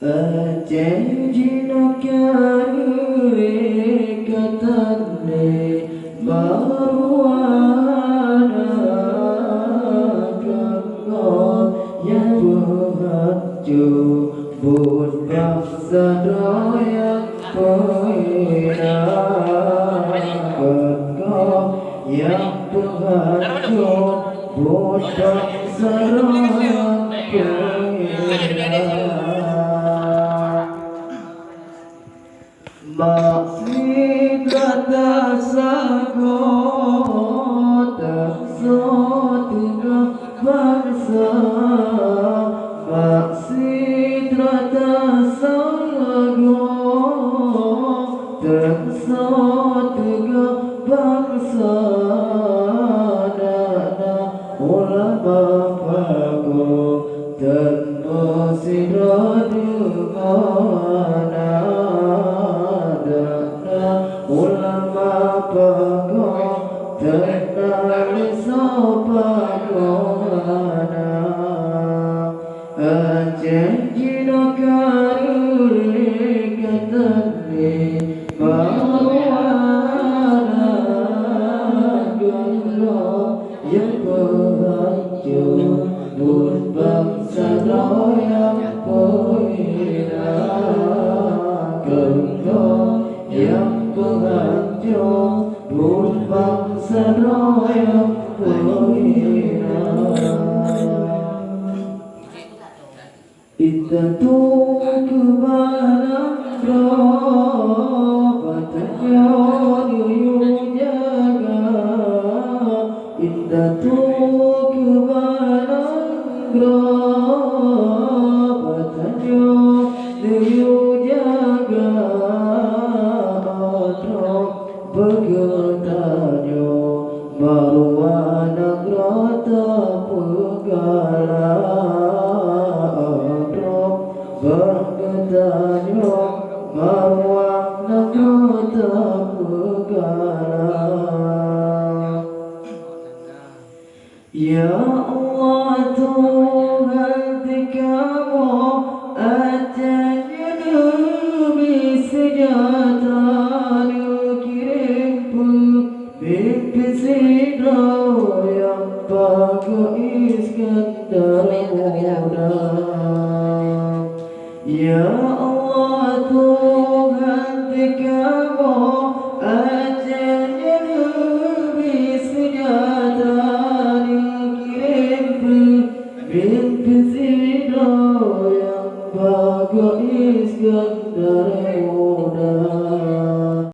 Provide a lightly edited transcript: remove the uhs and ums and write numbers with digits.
Janjino karure katane baruana kanggo yang berhaju bun bangsa doyang pena kanggo yang berhaju bun bangsa doyang pena maksud kata sagot tiga bangsa maksud kata sagot tiga bangsa dana ulama pago dan musiradumana ulama pago tenali sopagona janjino karure katane baruana ganggo yang berhaju bun bangsa doyang poina ganggo yang penganjung bun bangsa doyang poina ita tu kebalang roh patanya duyung jaga ita tu kebalang roh patanya duyung jaga begertanyo baruana grota pegala begertanyo baruana grota pegala ya Allah Tuhan Kamu ajanya demi sejahtera mimpi sidro yang bago Iskandar muda ya Allah Tuhan Kamu ajanya demi sejahtera mimpi sidro yang bago Iskandar muda